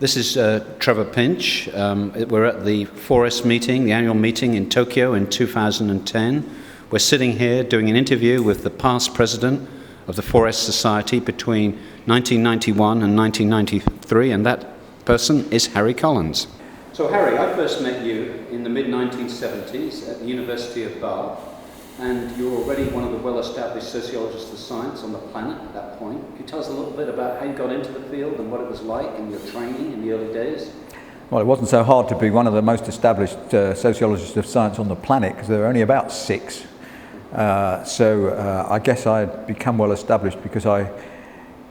This is Trevor Pinch. We're at the 4S meeting, the annual meeting in Tokyo in 2010. We're sitting here doing an interview with the past president of the 4S Society between 1991 and 1993, and that person is Harry Collins. So Harry, I first met you in the mid-1970s at the University of Bath, and you're already one of the well-established sociologists of science on the planet at that point. Can you tell us a little bit about how you got into the field and what it was like and your training in the early days? Well, it wasn't so hard to be one of the most established sociologists of science on the planet, because there were only about 6. So I guess I had become well established because I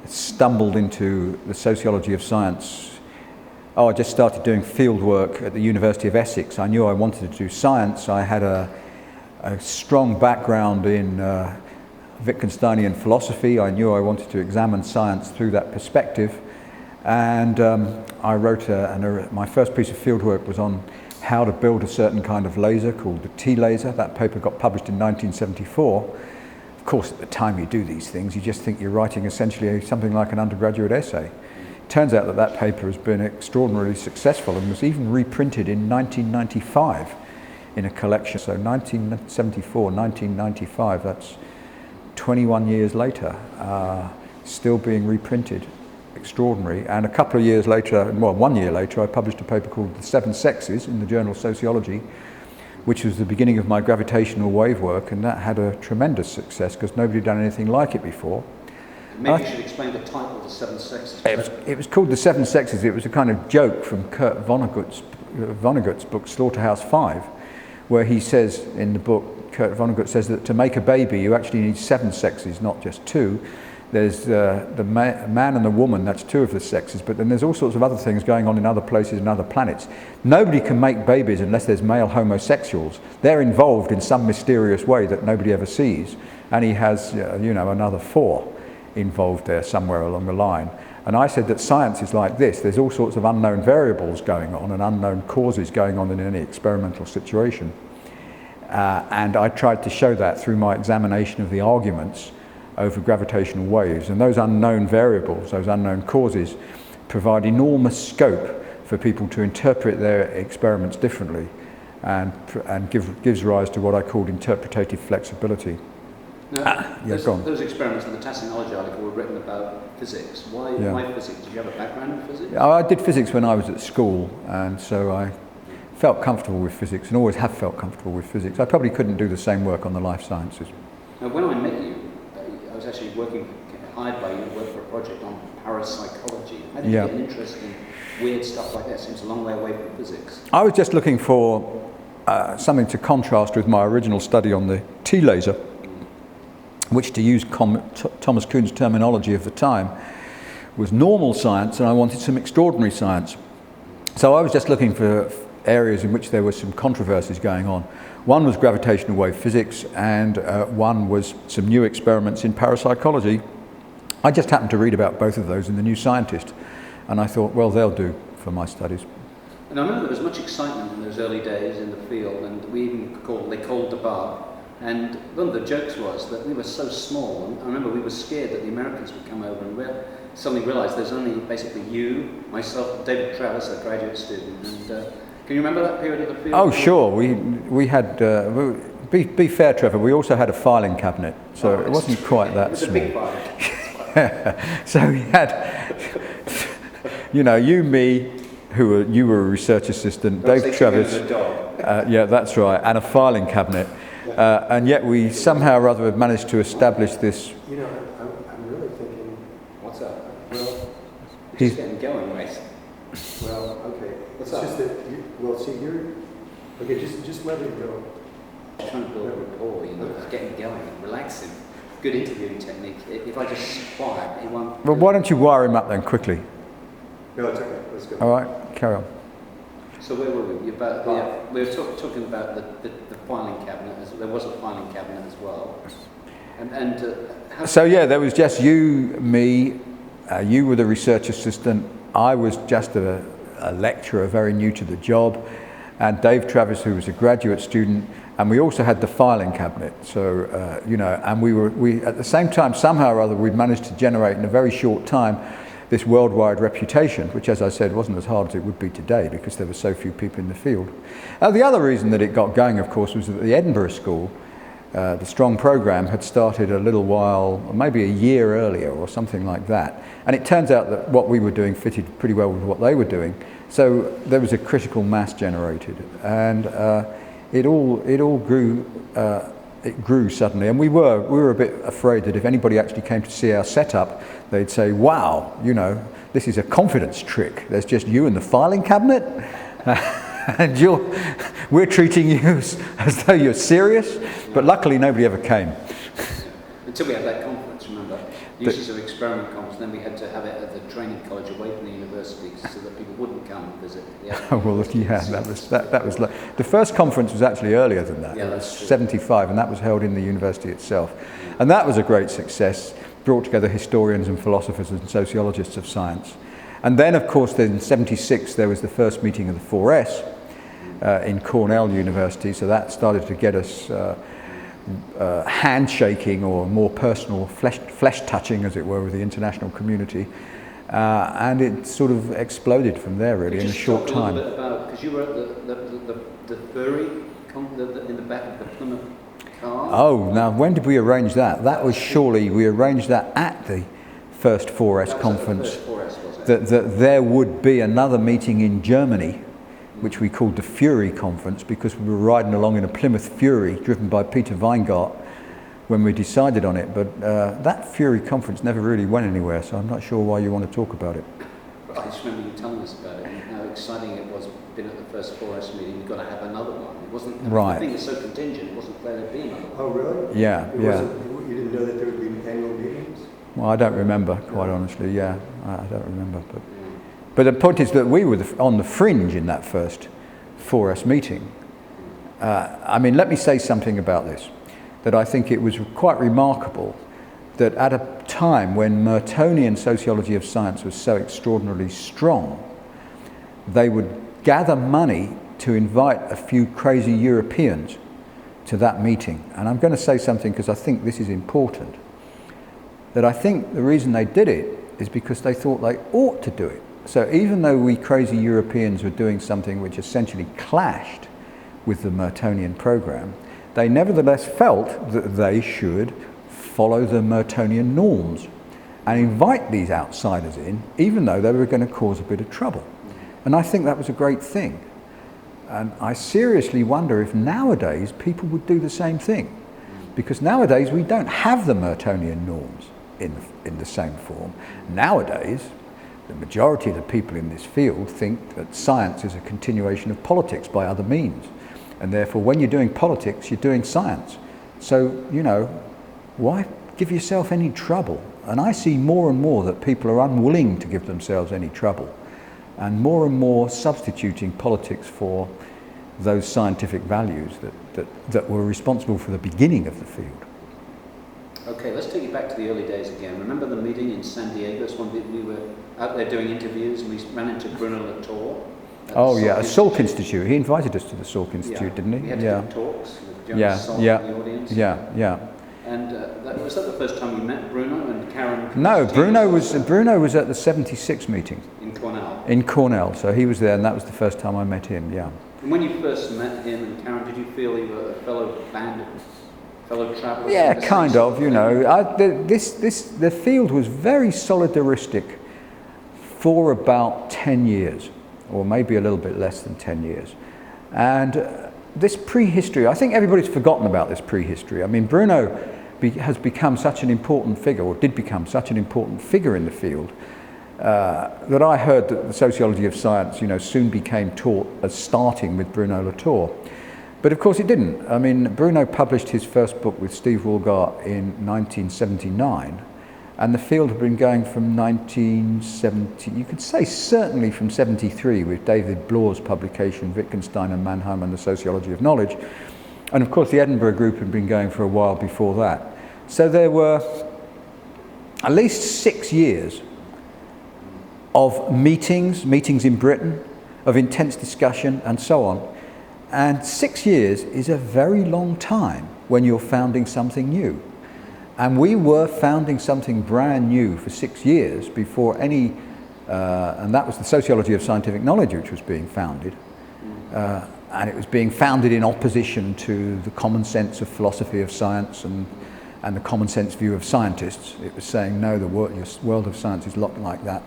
stumbled into the sociology of science. I just started doing field work at the University of Essex. I knew I wanted to do science. I had a strong background in Wittgensteinian philosophy. I knew I wanted to examine science through that perspective, and I wrote my first piece of fieldwork was on how to build a certain kind of laser called the T-laser. That paper got published in 1974. Of course, at the time you do these things, you just think you're writing essentially something like an undergraduate essay. It turns out that that paper has been extraordinarily successful and was even reprinted in 1995 in a collection. So 1974, 1995, that's 21 years later, still being reprinted. Extraordinary. And a couple of years later, well, 1 year later, I published a paper called The Seven Sexes in the journal Sociology, which was the beginning of my gravitational wave work, and that had a tremendous success because nobody had done anything like it before. Maybe you should explain the title of The Seven Sexes. It was called The Seven Sexes. It was a kind of joke from Kurt Vonnegut's book Slaughterhouse-Five, where he says in the book, Kurt Vonnegut says that to make a baby you actually need 7 sexes, not just 2. There's the man and the woman, that's 2 of the sexes, but then there's all sorts of other things going on in other places and other planets. Nobody can make babies unless there's male homosexuals. They're involved in some mysterious way that nobody ever sees, and he has another 4 involved there somewhere along the line. And I said that science is like this. There's all sorts of unknown variables going on and unknown causes going on in any experimental situation. And I tried to show that through my examination of the arguments over gravitational waves. And those unknown variables, those unknown causes, provide enormous scope for people to interpret their experiments differently and gives rise to what I called interpretative flexibility. Now, those experiments in the Tassenology article were written about physics. Why physics? Did you have a background in physics? I did physics when I was at school, and so I felt comfortable with physics and always have felt comfortable with physics. I probably couldn't do the same work on the life sciences. Now, when I met you, I was actually hired by you to work for a project on parapsychology. How did you get an interest in weird stuff like that? Seems a long way away from physics. I was just looking for something to contrast with my original study on the T-laser, which, to use Thomas Kuhn's terminology of the time, was normal science, and I wanted some extraordinary science. So I was just looking for areas in which there were some controversies going on. One was gravitational wave physics, and one was some new experiments in parapsychology. I just happened to read about both of those in the New Scientist, and I thought, well, they'll do for my studies. And I remember there was much excitement in those early days in the field, and they called the bar. And one of the jokes was that we were so small, and I remember we were scared that the Americans would come over, and we suddenly realised there's only basically you, myself, David Travis, a graduate student, and can you remember that period of the field? Oh, sure. We had, be fair, Trevor, we also had a filing cabinet, so it wasn't quite that small. It was a big filing cabinet. So we had, you, me, you were a research assistant, Dave Travis, yeah, that's right, and a filing cabinet. And yet we somehow or other have managed to establish this. I'm really thinking. What's up? Well, he's getting going, mate. Well, okay. What's it's up? Just that you're okay. Just let it go. I'm trying to build a rapport. It's getting going, relaxing. Good interviewing technique. If I just quiet, he won't. Well, why don't you wire him up then quickly? No, it's okay. Let's go. All right, carry on. So where were we? We were talking about the filing cabinet. There was a filing cabinet as well. So yeah, there was just you, me. You were the research assistant. I was just a lecturer, very new to the job, and Dave Travis, who was a graduate student, and we also had the filing cabinet. So and we at the same time, somehow or other, we'd managed to generate in a very short time this worldwide reputation, which, as I said, wasn't as hard as it would be today because there were so few people in the field. The other reason that it got going, of course, was that the Edinburgh School, the Strong programme, had started a little while, maybe a year earlier or something like that. And it turns out that what we were doing fitted pretty well with what they were doing. So there was a critical mass generated, and it all grew. It grew suddenly, and we were a bit afraid that if anybody actually came to see our setup, they'd say, "Wow, you know, this is a confidence trick. There's just you and the filing cabinet, and we're treating you as though you're serious." But luckily, nobody ever came. Until we had that conference, remember? Uses of experiment conference, then we had to have it at the training college away from the university so that people wouldn't come and visit. Well, yeah, that was the first conference was actually earlier than that. Yeah, it was 75, and that was held in the university itself. And that was a great success, brought together historians and philosophers and sociologists of science. And then, of course, in 76, there was the first meeting of the 4S in Cornell University, so that started to get us handshaking or more personal flesh touching, as it were, with the international community, and it sort of exploded from there really in a short time. Just talk a little bit about, because you were at the furry in the back of the Plymouth car. Oh, now when did we arrange that? That was surely, we arranged that at the first 4S conference. That was at the first 4S, was it? That there would be another meeting in Germany, which we called the Fury Conference, because we were riding along in a Plymouth Fury driven by Peter Weingart when we decided on it. But that Fury Conference never really went anywhere, so I'm not sure why you want to talk about it. I just remember you telling us about it and how exciting it was. Been at the first 4S meeting, you've got to have another one. It wasn't, right. The thing is so contingent, it wasn't clear there'd be another one. Oh, really? Yeah, yeah. You didn't know that there would be annual meetings? Well, I don't remember, quite honestly, yeah. I don't remember. But the point is that we were on the fringe in that first 4S meeting. I mean, let me say something about this, that I think it was quite remarkable that at a time when Mertonian sociology of science was so extraordinarily strong, they would gather money to invite a few crazy Europeans to that meeting. And I'm going to say something because I think this is important, that I think the reason they did it is because they thought they ought to do it. So even though we crazy Europeans were doing something which essentially clashed with the Mertonian program, they nevertheless felt that they should follow the Mertonian norms and invite these outsiders in, even though they were going to cause a bit of trouble. And I think that was a great thing. And I seriously wonder if nowadays people would do the same thing. Because nowadays we don't have the Mertonian norms in the same form. Nowadays, the majority of the people in this field think that science is a continuation of politics by other means. And therefore, when you're doing politics, you're doing science. So, you know, why give yourself any trouble? And I see more and more that people are unwilling to give themselves any trouble, and more substituting politics for those scientific values that were responsible for the beginning of the field. Okay, let's take you back to the early days again. Remember the meeting in San Diego? It's when we were out there doing interviews and we ran into Bruno Latour. Oh yeah, a Salk Institute. He invited us to the Salk Institute, didn't he? We had to give talks with Jonas Salk in the audience. Yeah. And was that the first time you met Bruno and Karen? No, Bruno was at the 76 meeting. In Cornell? In Cornell, so he was there, and that was the first time I met him, yeah. And when you first met him and Karen, did you feel you were a fellow travellers? Yeah, kind of, you know. The field was very solidaristic for about 10 years, or maybe a little bit less than 10 years. And this prehistory, I think everybody's forgotten about this prehistory. I mean, Bruno has become such an important figure, or did become such an important figure in the field, that I heard that the sociology of science, you know, soon became taught as starting with Bruno Latour. But of course it didn't. I mean, Bruno published his first book with Steve Woolgart in 1979, and the field had been going from 1970, you could say certainly from 73, with David Bloor's publication, Wittgenstein and Mannheim and the Sociology of Knowledge. And of course the Edinburgh group had been going for a while before that. So there were at least 6 years of meetings in Britain, of intense discussion and so on. And 6 years is a very long time when you're founding something new. And we were founding something brand new for 6 years before any, and that was the sociology of scientific knowledge, which was being founded. And it was being founded in opposition to the common sense of philosophy of science and the common sense view of scientists. It was saying, no, the world of science is not like that.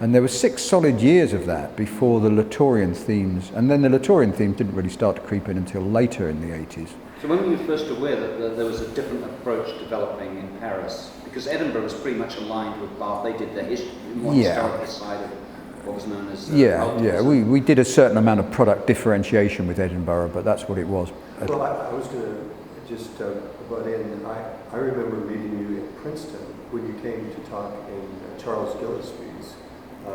And there were 6 solid years of that before the Latourian themes, and then the Latourian themes didn't really start to creep in until later in the 80s. So when were you first aware that there was a different approach developing in Paris? Because Edinburgh was pretty much aligned with Bath. They did the historical side of what was known as we did a certain amount of product differentiation with Edinburgh, but that's what it was. Well, I was going to just butt in. I remember meeting you at Princeton when you came to talk in Charles Gillespie's. I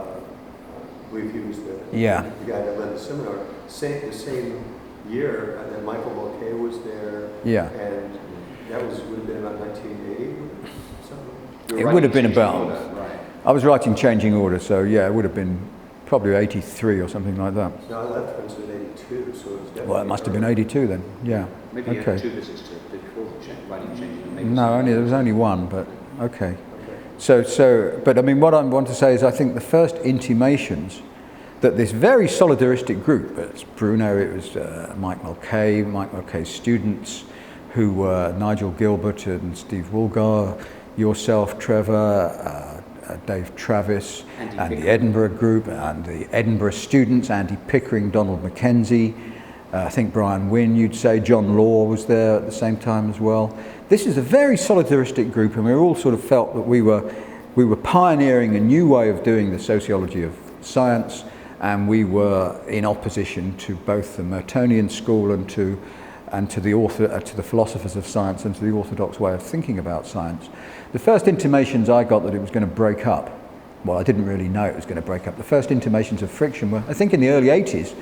believe he was the guy that led the seminar. The same year that Michael Mulcahy was there. Yeah. And that would have been about 1980 something? It would have been about. Right. I was writing Changing Order, so yeah, it would have been probably 83 or something like that. No, I left Princeton in 82, so it was definitely. Well, it must have been 82 then, yeah. Maybe you had 2 visits to before the writing Changing Order. No, there was only one, but okay. But I mean, what I want to say is I think the first intimations that this very solidaristic group, it's Bruno, it was Mike Mulcahy's students, who were Nigel Gilbert and Steve Woolgar, yourself, Trevor, Dave Travis, and the Edinburgh group, and the Edinburgh students, Andy Pickering, Donald Mackenzie, I think Brian Wynne, you'd say, John Law was there at the same time as well. This is a very solidaristic group, and we all sort of felt that we were pioneering a new way of doing the sociology of science, and we were in opposition to both the Mertonian school and to the philosophers of science and to the orthodox way of thinking about science. The first intimations I got that it was going to break up, well, I didn't really know it was going to break up. The first intimations of friction were, I think, in the early 80s,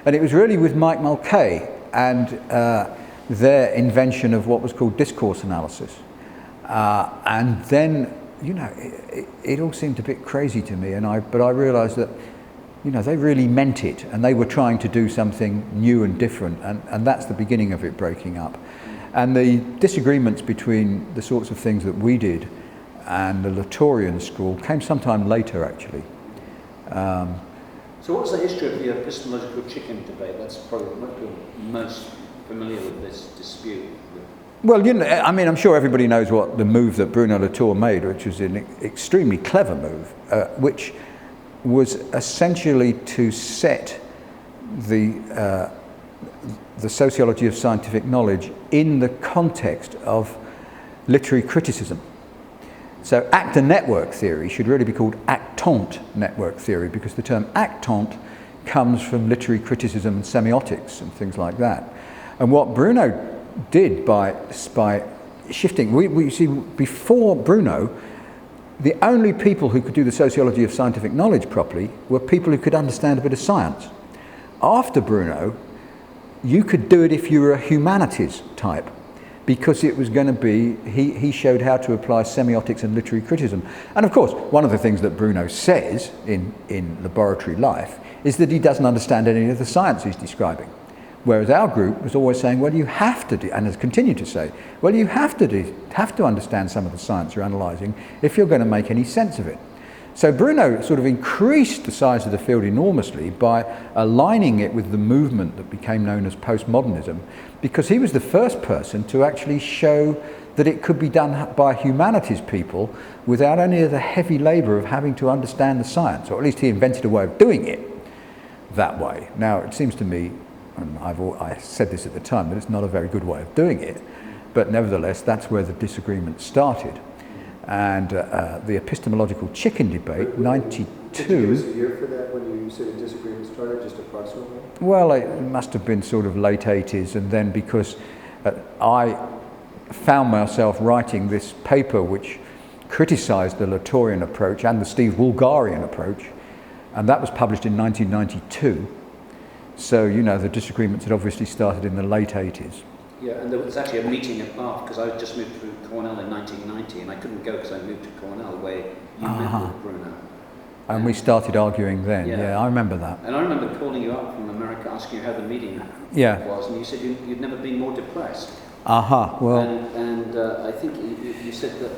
and it was really with Mike Mulcahy and their invention of what was called discourse analysis. And then, you know, it all seemed a bit crazy to me, but I realised that, you know, they really meant it, and they were trying to do something new and different, and that's the beginning of it breaking up. And the disagreements between the sorts of things that we did and the Latourian school came sometime later, actually. So what's the history of the epistemological chicken debate? That's probably what people most familiar with this dispute. Well, you know, I mean, I'm sure everybody knows what the move that Bruno Latour made, which was an extremely clever move, which was essentially to set the sociology of scientific knowledge in the context of literary criticism. So actor network theory should really be called actant network theory, because the term actant comes from literary criticism and semiotics and things like that. And what Bruno did by shifting, we see before Bruno, the only people who could do the sociology of scientific knowledge properly were people who could understand a bit of science. After Bruno, you could do it if you were a humanities type, because it was going to be, he showed how to apply semiotics and literary criticism. And of course, one of the things that Bruno says in laboratory life is that he doesn't understand any of the science he's describing. Whereas our group was always saying, well, you have to do, and has continued to say, well, you have to understand some of the science you're analysing if you're going to make any sense of it. So Bruno sort of increased the size of the field enormously by aligning it with the movement that became known as postmodernism, because he was the first person to actually show that it could be done by humanities people without any of the heavy labour of having to understand the science, or at least he invented a way of doing it that way. Now, it seems to me, and I said this at the time, that it's not a very good way of doing it, but nevertheless, that's where the disagreement started. And the epistemological chicken debate, 92... Did you give us a year for that when you said the disagreement started, just approximately? Well, it must have been sort of late 80s, and then because I found myself writing this paper which criticised the Latourian approach and the Steve Woolgarian approach, and that was published in 1992. So, you know, the disagreements had obviously started in the late 80s. Yeah, and there was actually a meeting at Bath, because I just moved to Cornell in 1990, and I couldn't go because I moved to Cornell, where you met with Bruno. And we started arguing then, yeah, I remember that. And I remember calling you up from America, asking you how the meeting was, and you said you'd never been more depressed. Aha, well... And I think you said that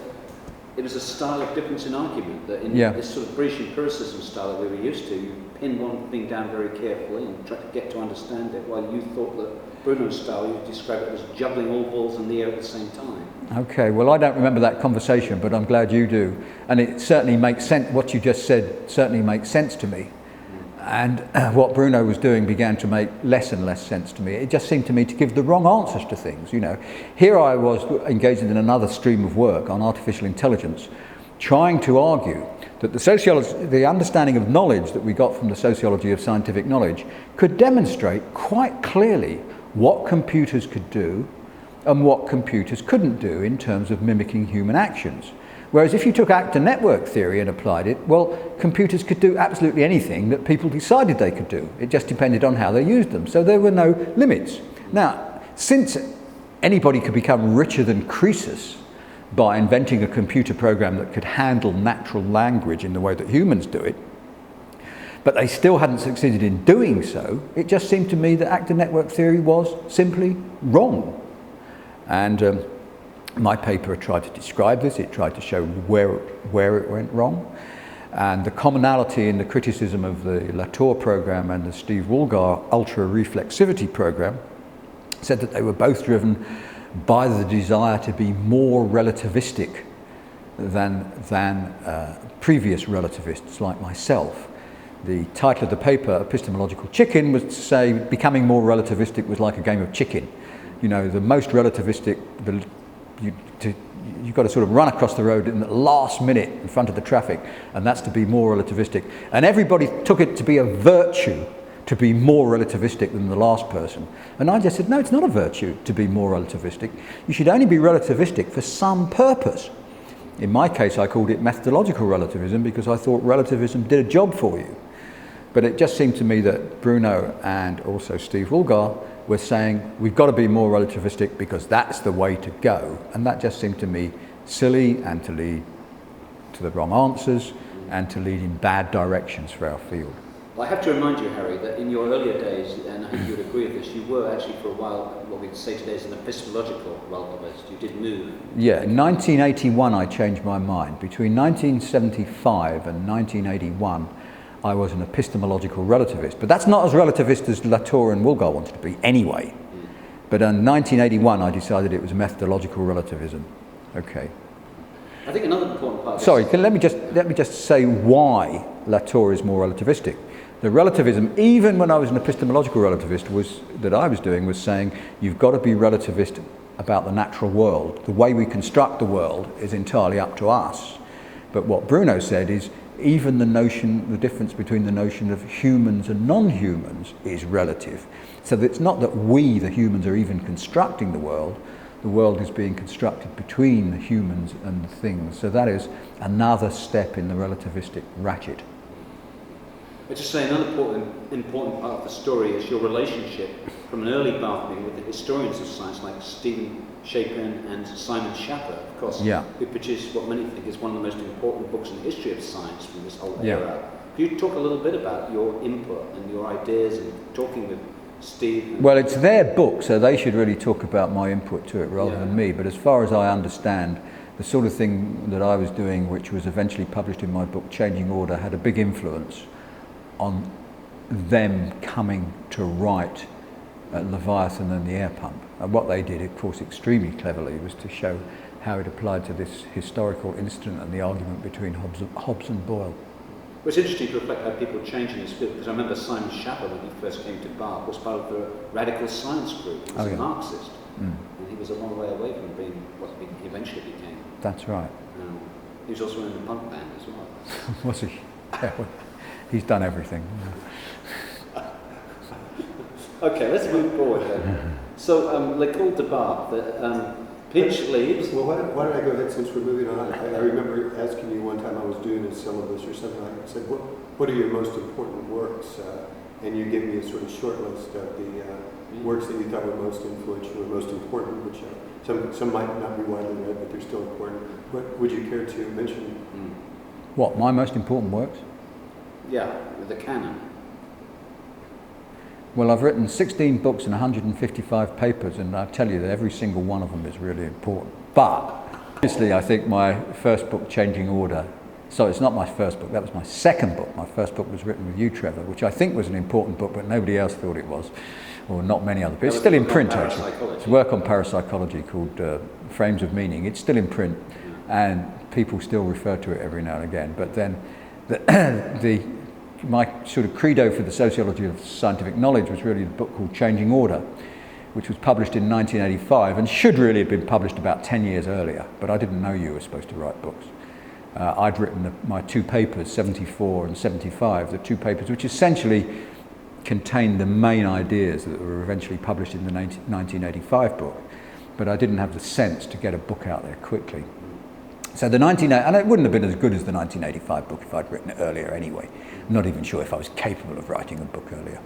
it was a style of difference in argument, that in this sort of British empiricism style that we were used to, you pin one thing down very carefully and try to get to understand it, while you thought that Bruno's style, you described it as juggling all balls in the air at the same time. Okay, well, I don't remember that conversation, but I'm glad you do. And it certainly makes sense, what you just said certainly makes sense to me. And what Bruno was doing began to make less and less sense to me. It just seemed to me to give the wrong answers to things, you know. Here I was engaged in another stream of work on artificial intelligence, trying to argue that the understanding of knowledge that we got from the sociology of scientific knowledge could demonstrate quite clearly what computers could do and what computers couldn't do in terms of mimicking human actions. Whereas if you took actor network theory and applied it, well, computers could do absolutely anything that people decided they could do. It just depended on how they used them. So there were no limits. Now, since anybody could become richer than Croesus by inventing a computer program that could handle natural language in the way that humans do it, but they still hadn't succeeded in doing so, it just seemed to me that actor network theory was simply wrong. And my paper tried to describe this, it tried to show where it went wrong. And the commonality in the criticism of the Latour program and the Steve Woolgar ultra-reflexivity program said that they were both driven by the desire to be more relativistic than previous relativists like myself. The title of the paper, Epistemological Chicken, was to say becoming more relativistic was like a game of chicken. You know, the most relativistic, you've got to sort of run across the road in the last minute in front of the traffic, and that's to be more relativistic. And everybody took it to be a virtue to be more relativistic than the last person. And I just said, no, it's not a virtue to be more relativistic. You should only be relativistic for some purpose. In my case, I called it methodological relativism because I thought relativism did a job for you. But it just seemed to me that Bruno and also Steve Woolgar were saying we've got to be more relativistic because that's the way to go. And that just seemed to me silly and to lead to the wrong answers and to lead in bad directions for our field. Well, I have to remind you, Harry, that in your earlier days, and I think you would agree with this, you were actually for a while what we'd say today is an epistemological relativist. You did move. Yeah, in 1981 I changed my mind. Between 1975 and 1981 I was an epistemological relativist. But that's not as relativist as Latour and Woolgar wanted to be anyway. But in 1981 I decided it was methodological relativism. Okay. I think another important part of this... Sorry, let me just say why Latour is more relativistic. The relativism, even when I was an epistemological relativist, was saying you've got to be relativist about the natural world. The way we construct the world is entirely up to us. But what Bruno said is even the difference between the notion of humans and non-humans is relative. So that it's not that we, the humans, are even constructing the world is being constructed between the humans and the things. So that is another step in the relativistic ratchet. But just say another important part of the story is your relationship from an early Bath with the historians of science like Stephen Shapin and Simon Schaffer, of course, who produced what many think is one of the most important books in the history of science from this whole era. Could you talk a little bit about your input and your ideas and talking with Steve? Well, it's their book, so they should really talk about my input to it rather than me. But as far as I understand, the sort of thing that I was doing, which was eventually published in my book, Changing Order, had a big influence on them coming to write Leviathan and the Air Pump. And what they did, of course, extremely cleverly, was to show how it applied to this historical incident and the argument between Hobbes and Boyle. Well, it's interesting to reflect how people change in this field, because I remember Simon Schaffer, when he first came to Bath, was part of the radical science group. He was a Marxist, and he was a long way away from being what he eventually became. That's right. He was also in the punk band as well. Was he? Yeah, well, he's done everything. Okay, let's move forward then. So, L'école de Bath, Pinch leaves. Well, why don't I go ahead since we're moving on? I remember asking you one time I was doing a syllabus or something. I said, what are your most important works? And you gave me a sort of short list of the works that you thought were most influential or most important, which some might not be widely read, but they're still important. What would you care to mention? What, my most important works? Yeah, the canon. Well, I've written 16 books and 155 papers, and I tell you that every single one of them is really important. But obviously, I think my first book, Changing Order, so it's not my first book, that was my second book. My first book was written with you, Trevor, which I think was an important book, but nobody else thought it was, or not many other people. It's still in print, actually. It's a work on parapsychology called Frames of Meaning. It's still in print, and people still refer to it every now and again. But then my sort of credo for the sociology of scientific knowledge was really a book called Changing Order, which was published in 1985 and should really have been published about 10 years earlier, but I didn't know you were supposed to write books. I'd written my two papers, 74 and 75, the two papers which essentially contained the main ideas that were eventually published in the 1985 book, but I didn't have the sense to get a book out there quickly. So and it wouldn't have been as good as the 1985 book if I'd written it earlier anyway. I'm not even sure if I was capable of writing a book earlier.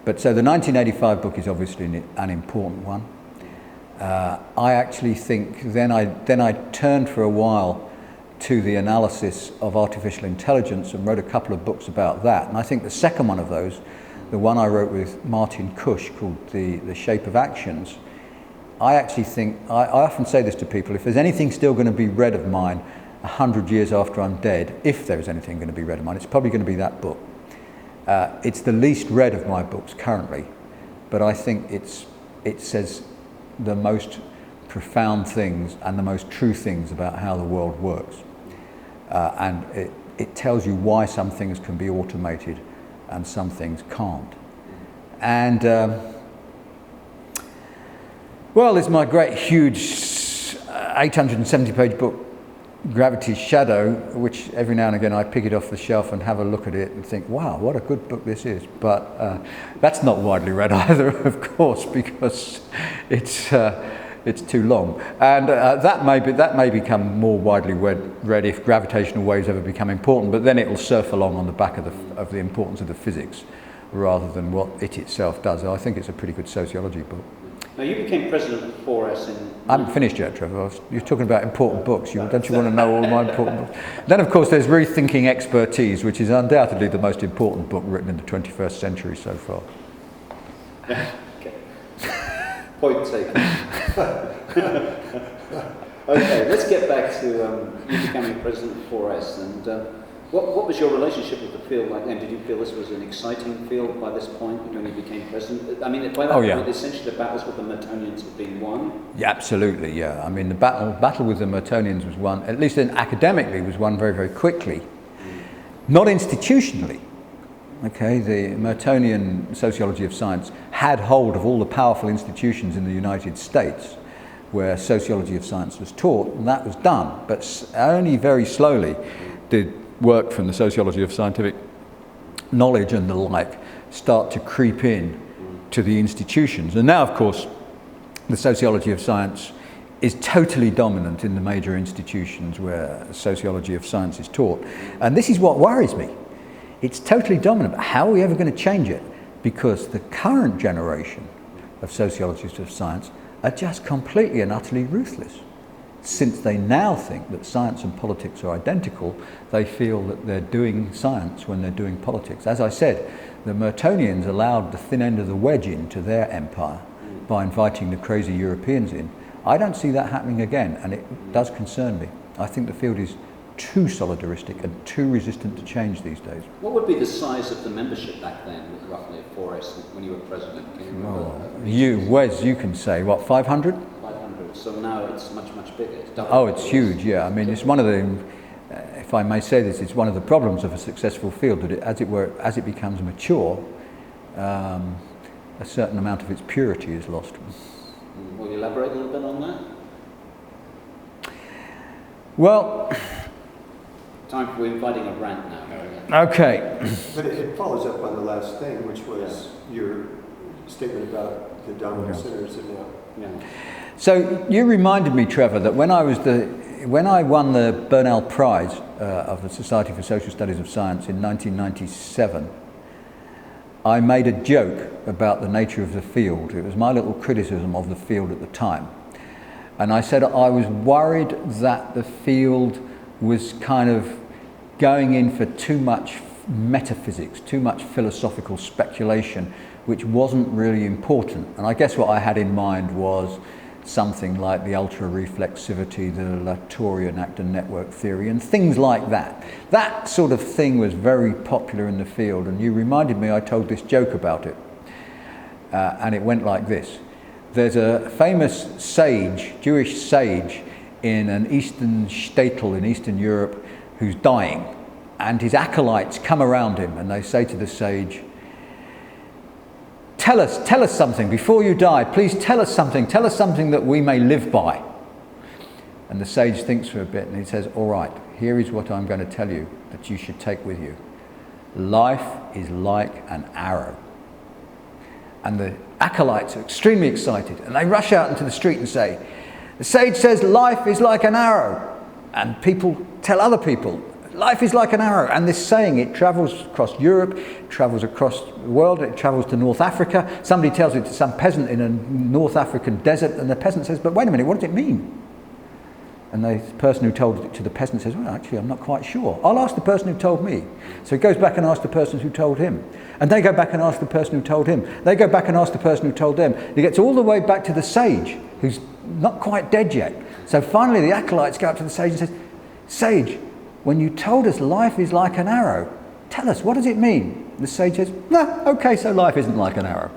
But so the 1985 book is obviously an important one. I actually think then I turned for a while to the analysis of artificial intelligence and wrote a couple of books about that. And I think the second one of those, the one I wrote with Martin Cush called The Shape of Actions, I actually think, I often say this to people, if there's anything still going to be read of mine 100 years after I'm dead, if there is anything going to be read of mine, it's probably going to be that book. It's the least read of my books currently, but I think it says the most profound things and the most true things about how the world works. And it tells you why some things can be automated and some things can't. And well, there's my great, huge 870-page book, Gravity's Shadow, which every now and again I pick it off the shelf and have a look at it and think, wow, what a good book this is. But that's not widely read either, of course, because it's too long. And that may become more widely read if gravitational waves ever become important, but then it will surf along on the back of the importance of the physics rather than what it itself does. I think it's a pretty good sociology book. Now, you became president of 4S in... I haven't finished yet, Trevor. You're talking about important books. Don't you want to know all my important books? Then, of course, there's Rethinking Expertise, which is undoubtedly the most important book written in the 21st century so far. Okay. Point taken. Okay, let's get back to you becoming president of 4S. And what was your relationship with the field like then? Did you feel this was an exciting field by this point when you became president? I mean, by that point, essentially the battles with the Mertonians had been won? Yeah, absolutely, yeah. I mean, the battle with the Mertonians was won, at least academically, was won very, very quickly. Not institutionally. Okay, the Mertonian sociology of science had hold of all the powerful institutions in the United States where sociology of science was taught, and that was done, but only very slowly did work from the sociology of scientific knowledge and the like start to creep in to the institutions. And now, of course, the sociology of science is totally dominant in the major institutions where sociology of science is taught. And this is what worries me. It's totally dominant, but how are we ever going to change it? Because the current generation of sociologists of science are just completely and utterly ruthless. Since they now think that science and politics are identical, they feel that they're doing science when they're doing politics. As I said, the Mertonians allowed the thin end of the wedge into their empire by inviting the crazy Europeans in. I don't see that happening again, and it does concern me. I think the field is too solidaristic and too resistant to change these days. What would be the size of the membership back then, roughly, at 4S when you were president? Can you remember? Wes, you can say, what, 500? 500. So now it's much, much bigger. It's huge, yeah. I mean, it's one of the, if I may say this, it's one of the problems of a successful field, that as it becomes mature, a certain amount of its purity is lost. Will you elaborate a little bit on that? Well... Time for inviting a rant now. Okay. But it follows up on the last thing, which was your statement about the dominant sinners and now. Yeah. So you reminded me, Trevor, that when I won the Bernal Prize of the Society for Social Studies of Science in 1997, I made a joke about the nature of the field. It was my little criticism of the field at the time. And I said I was worried that the field was kind of going in for too much metaphysics, too much philosophical speculation, which wasn't really important. And I guess what I had in mind was something like the ultra-reflexivity, the Latourian actor network theory, and things like that. That sort of thing was very popular in the field, and you reminded me I told this joke about it. And it went like this. There's a famous sage, Jewish sage, in an eastern shtetl in Eastern Europe who's dying. And his acolytes come around him and they say to the sage, tell us something before you die. Please tell us something that we may live by. And the sage thinks for a bit and he says, all right, here is what I'm going to tell you that you should take with you. Life is like an arrow. And the acolytes are extremely excited and they rush out into the street and say, the sage says life is like an arrow. And people tell other people, life is like an arrow. And this saying, it travels across Europe, it travels across the world, it travels to North Africa. Somebody tells it to some peasant in a North African desert, and the peasant says, but wait a minute, what does it mean? And the person who told it to the peasant says, well, actually, I'm not quite sure. I'll ask the person who told me. So he goes back and asks the person who told him. And they go back and ask the person who told him. They go back and ask the person who told them. He gets all the way back to the sage, who's not quite dead yet. So finally, the acolytes go up to the sage and says, Sage, when you told us life is like an arrow, tell us, what does it mean? The sage says, no, okay, so life isn't like an arrow.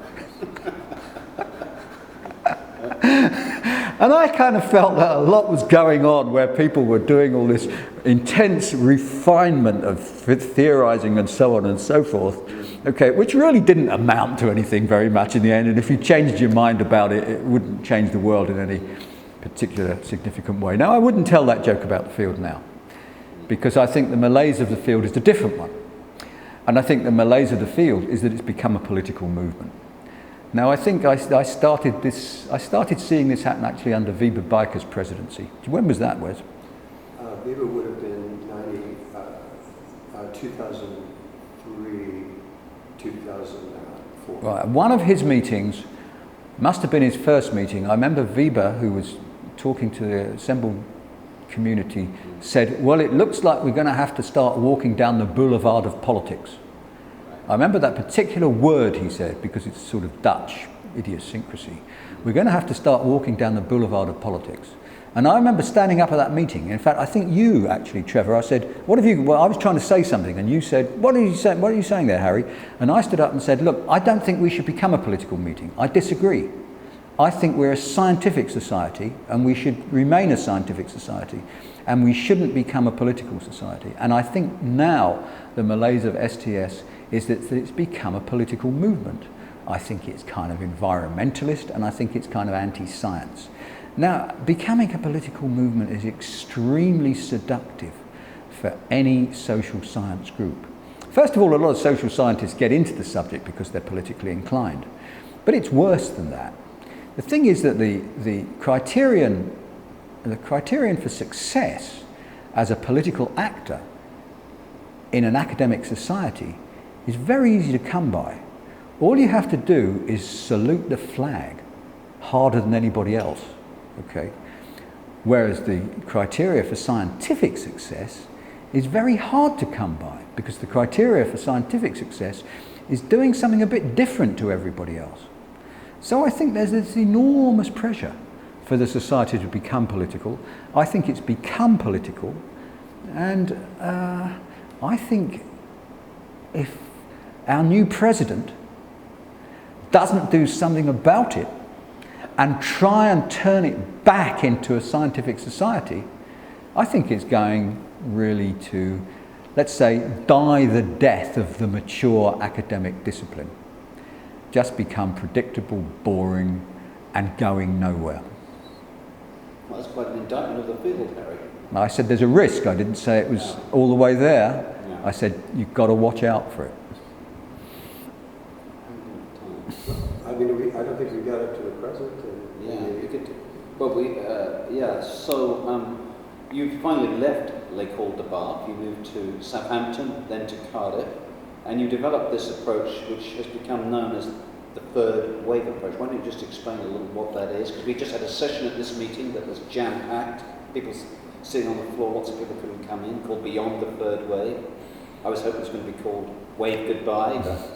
And I kind of felt that a lot was going on where people were doing all this intense refinement of theorizing and so on and so forth, okay, which really didn't amount to anything very much in the end. And if you changed your mind about it, it wouldn't change the world in any particular significant way. Now, I wouldn't tell that joke about the field now, because I think the malaise of the field is a different one. And I think the malaise of the field is that it's become a political movement. Now, I think I started seeing this happen actually under Weber Beiker's presidency. When was that, Wes? Weber would have been 2003, 2004. Right. One of his meetings must have been his first meeting. I remember Weber, who was talking to the assembled community, said, well, it looks like we're going to have to start walking down the boulevard of politics. I remember that particular word he said, because it's sort of Dutch idiosyncrasy. We're going to have to start walking down the boulevard of politics. And I remember standing up at that meeting. In fact, I think you actually, Trevor, I said, what have you, well, I was trying to say something, and you said, what are you saying there, Harry? And I stood up and said, look, I don't think we should become a political meeting. I disagree. I think we're a scientific society, and we should remain a scientific society, and we shouldn't become a political society. And I think now the malaise of STS is that it's become a political movement. I think it's kind of environmentalist, and I think it's kind of anti-science. Now, becoming a political movement is extremely seductive for any social science group. First of all, a lot of social scientists get into the subject because they're politically inclined. But it's worse than that. The thing is that the criterion for success as a political actor in an academic society is very easy to come by. All you have to do is salute the flag harder than anybody else, okay? Whereas the criteria for scientific success is very hard to come by, because the criteria for scientific success is doing something a bit different to everybody else. So I think there's this enormous pressure for the society to become political. I think it's become political, and I think if our new president doesn't do something about it and try and turn it back into a scientific society, I think it's going really to, let's say, die the death of the mature academic discipline. Just become predictable, boring, and going nowhere. Well, that's quite an indictment of the field, Harry. I said there's a risk. I didn't say it was all the way there. Yeah. I said you've got to watch out for it. I mean, I don't think we got up to the present. Yeah, you could. Well, yeah. So you finally left Les Cours de Bath. You moved to Southampton, then to Cardiff, and you developed this approach, which has become known as the third wave approach. Why don't you just explain a little what that is? Because we just had a session at this meeting that was jam-packed. People sitting on the floor, lots of people couldn't come in, called Beyond the Third Wave. I was hoping it was going to be called Wave Goodbye, but...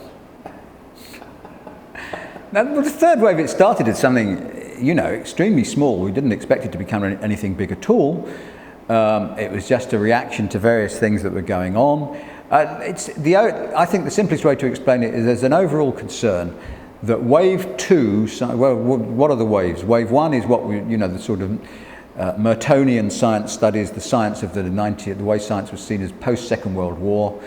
Now, the third wave, it started as something, extremely small. We didn't expect it to become anything big at all. It was just a reaction to various things that were going on. I think the simplest way to explain it is there's an overall concern that wave 2, well, what are the waves? Wave 1 is what the sort of Mertonian science studies, the science of the way science was seen as post-Second World War.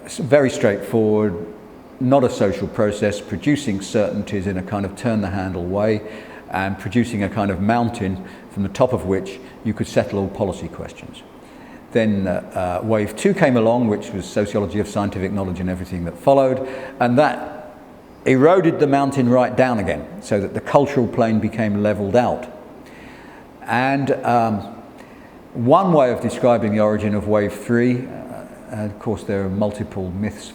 Very straightforward, not a social process, producing certainties in a kind of turn-the-handle way, and producing a kind of mountain from the top of which you could settle all policy questions. Then wave 2 came along, which was sociology of scientific knowledge and everything that followed, and that eroded the mountain right down again, so that the cultural plane became leveled out. And one way of describing the origin of wave 3, and of course there are multiple myths,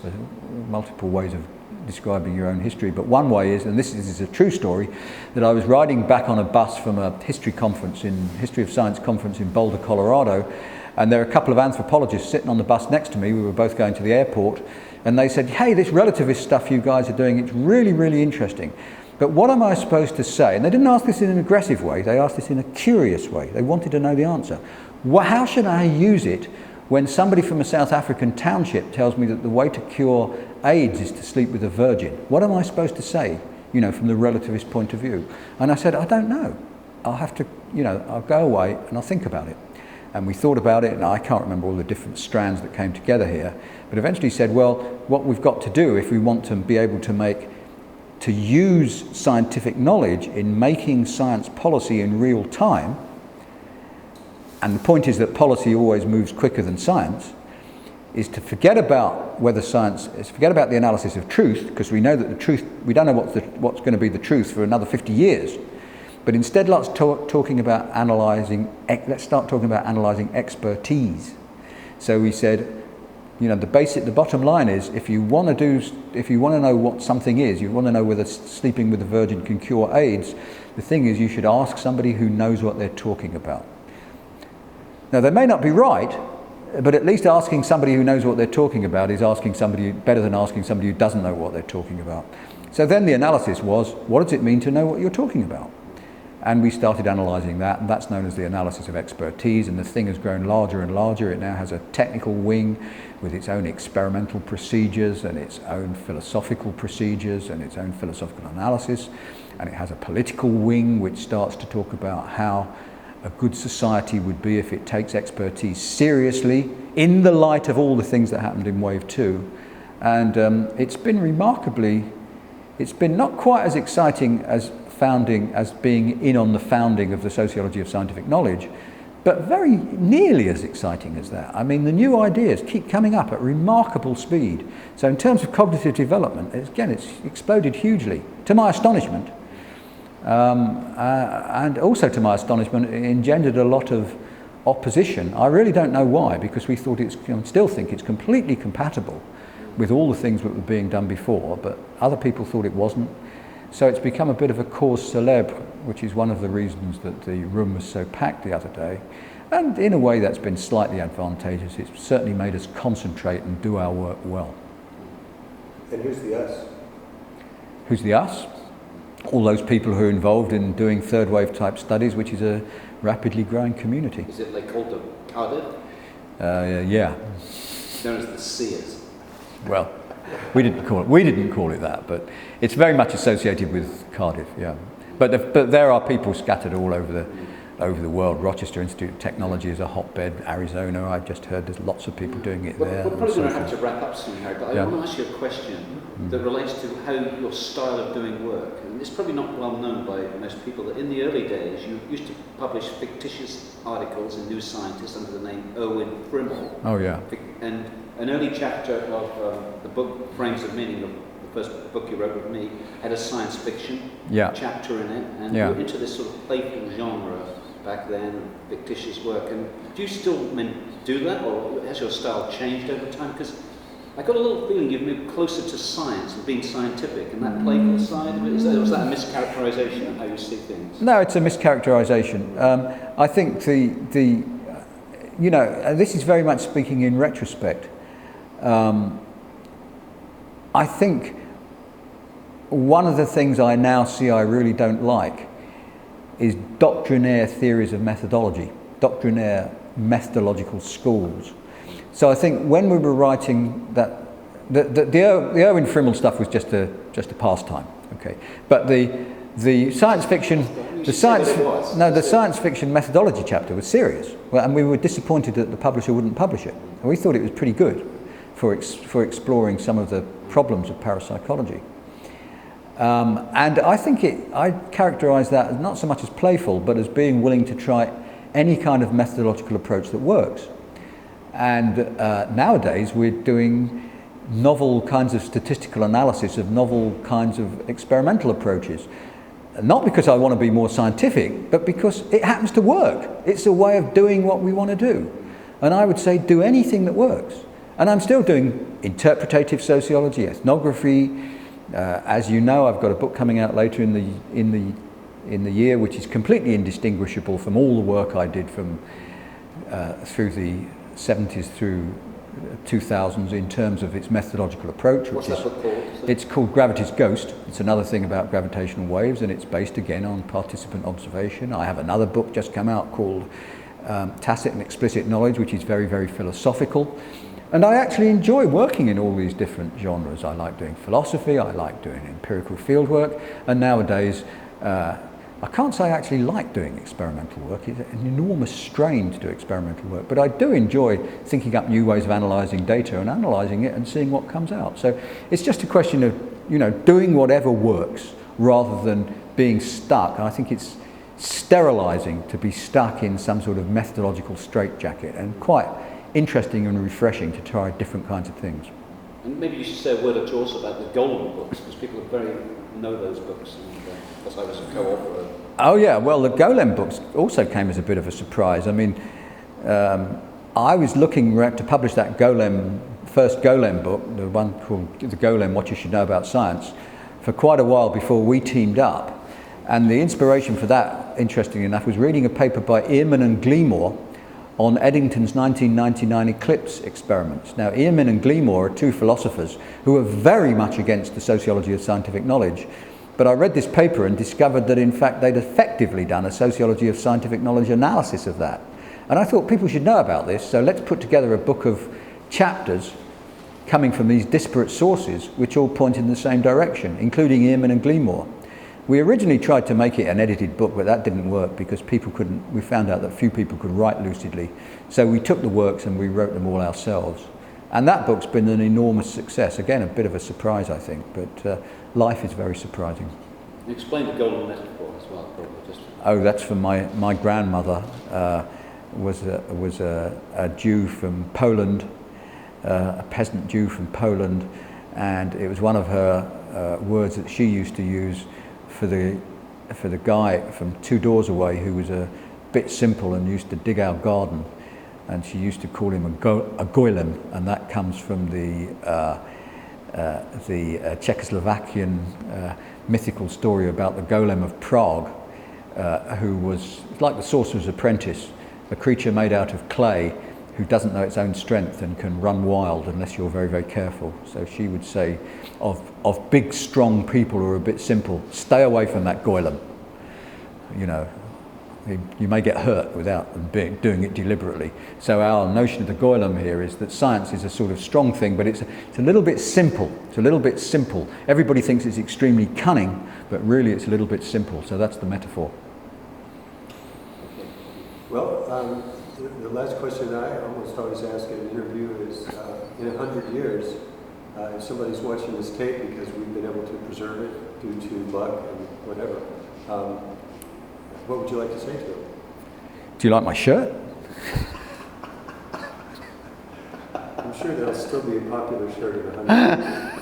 multiple ways of describing your own history, but one way is, and this is a true story, that I was riding back on a bus from a history of science conference in Boulder, Colorado, and there were a couple of anthropologists sitting on the bus next to me. We were both going to the airport, and they said, hey, this relativist stuff you guys are doing, it's really, really interesting. But what am I supposed to say? And they didn't ask this in an aggressive way, they asked this in a curious way. They wanted to know the answer. How should I use it when somebody from a South African township tells me that the way to cure AIDS is to sleep with a virgin? What am I supposed to say, from the relativist point of view? And I said, I don't know. I'll have to, I'll go away and I'll think about it. And we thought about it, and I can't remember all the different strands that came together here, but eventually said, well, what we've got to do if we want to be able to use scientific knowledge in making science policy in real time, and the point is that policy always moves quicker than science, is to forget about the analysis of truth, because we know that the truth, we don't know what's going to be the truth for another 50 years. But instead, let's start talking about analysing expertise. So we said, the bottom line is, if you want to know what something is, you want to know whether sleeping with a virgin can cure AIDS, the thing is, you should ask somebody who knows what they're talking about. Now, they may not be right, but at least asking somebody who knows what they're talking about is asking somebody better than asking somebody who doesn't know what they're talking about. So then the analysis was, what does it mean to know what you're talking about? And we started analysing that, and that's known as the analysis of expertise, and the thing has grown larger and larger. It now has a technical wing with its own experimental procedures and its own philosophical procedures and its own philosophical analysis, and it has a political wing which starts to talk about how a good society would be if it takes expertise seriously in the light of all the things that happened in wave 2. And it's been not quite as exciting as being in on the founding of the sociology of scientific knowledge, but very nearly as exciting as that. I mean, the new ideas keep coming up at remarkable speed. So in terms of cognitive development, it's exploded hugely, to my astonishment. And also to my astonishment, it engendered a lot of opposition. I really don't know why, because we thought still think it's completely compatible with all the things that were being done before, but other people thought it wasn't. So it's become a bit of a cause célèbre, which is one of the reasons that the room was so packed the other day. And in a way that's been slightly advantageous. It's certainly made us concentrate and do our work well. And who's the us? Who's the us? All those people who are involved in doing third wave type studies, which is a rapidly growing community. Is it like called the Cardiff? Yeah. Known as the Seers. Well, we didn't call it that, but it's very much associated with Cardiff, yeah. But there are people scattered all over the world. Rochester Institute of Technology is a hotbed. Arizona, I've just heard there's lots of people doing it there. We're probably going to have to wrap up soon, Harry, but I want to ask you a question that relates to how your style of doing work. And it's probably not well known by most people that in the early days you used to publish fictitious articles in New Scientist under the name Erwin Frimmel. Oh yeah. And an early chapter of the book Frames of Meaning, the first book you wrote with me, had a science fiction chapter in it, and you were into this sort of playful genre back then, fictitious work. And do you still do that, or has your style changed over time? Because I got a little feeling you've moved closer to science and being scientific, and that playful side of it. Was that a mischaracterization of how you see things? No, it's a mischaracterization. I think this is very much speaking in retrospect. I think one of the things I now see I really don't like is doctrinaire theories of methodology, doctrinaire methodological schools. So I think when we were writing that, the Erwin Frimmel stuff was just a pastime, okay. But the science fiction, the science fiction methodology chapter was serious, and we were disappointed that the publisher wouldn't publish it. And we thought it was pretty good for exploring some of the problems of parapsychology. And I think I characterise that as not so much as playful, but as being willing to try any kind of methodological approach that works. And nowadays we're doing novel kinds of statistical analysis of novel kinds of experimental approaches. Not because I want to be more scientific, but because it happens to work. It's a way of doing what we want to do. And I would say do anything that works. And I'm still doing interpretative sociology, ethnography. As you know, I've got a book coming out later in the year, which is completely indistinguishable from all the work I did from through the 70s through 2000s in terms of its methodological approach. What's that book called? It's called Gravity's Ghost. It's another thing about gravitational waves, and it's based again on participant observation. I have another book just come out called Tacit and Explicit Knowledge, which is very, very philosophical. And I actually enjoy working in all these different genres. I like doing philosophy, I like doing empirical fieldwork, and nowadays I can't say I actually like doing experimental work. It's an enormous strain to do experimental work, but I do enjoy thinking up new ways of analysing data and analysing it and seeing what comes out. So it's just a question of, you know, doing whatever works rather than being stuck. And I think it's sterilising to be stuck in some sort of methodological straitjacket, and quite interesting and refreshing to try different kinds of things. And maybe you should say a word or two also about the Golem books, because people know those books, and because I was a co-author. Oh yeah, well the Golem books also came as a bit of a surprise. I mean, I was looking to publish that first Golem book, the one called The Golem, What You Should Know About Science, for quite a while before we teamed up. And the inspiration for that, interestingly enough, was reading a paper by Earman and Gleemore on Eddington's 1999 eclipse experiments. Now, Earman and Gleemore are two philosophers who are very much against the sociology of scientific knowledge. But I read this paper and discovered that in fact they'd effectively done a sociology of scientific knowledge analysis of that. And I thought people should know about this, so let's put together a book of chapters coming from these disparate sources which all point in the same direction, including Earman and Gleemore. We originally tried to make it an edited book, but that didn't work because we found out that few people could write lucidly. So we took the works and we wrote them all ourselves. And that book's been an enormous success. Again, a bit of a surprise, I think, but life is very surprising. You explained the golden metaphor as well, probably. Oh, that's from my grandmother, was a Jew from Poland, a peasant Jew from Poland, and it was one of her words that she used to use for the guy from 2 doors away who was a bit simple and used to dig our garden, and she used to call him a goylem, and that comes from the Czechoslovakian mythical story about the golem of Prague, who was like the sorcerer's apprentice, a creature made out of clay who doesn't know its own strength and can run wild unless you're very, very careful. So she would say of big, strong people who are a bit simple, stay away from that goylem. You know, you may get hurt without them doing it deliberately. So our notion of the goylem here is that science is a sort of strong thing, but it's a little bit simple. It's a little bit simple. Everybody thinks it's extremely cunning, but really it's a little bit simple. So that's the metaphor. Well, the last question I almost always ask in an interview is, in 100 years, if somebody's watching this tape because we've been able to preserve it due to luck and whatever, what would you like to say to them? Do you like my shirt? I'm sure that'll still be a popular shirt in 100 years.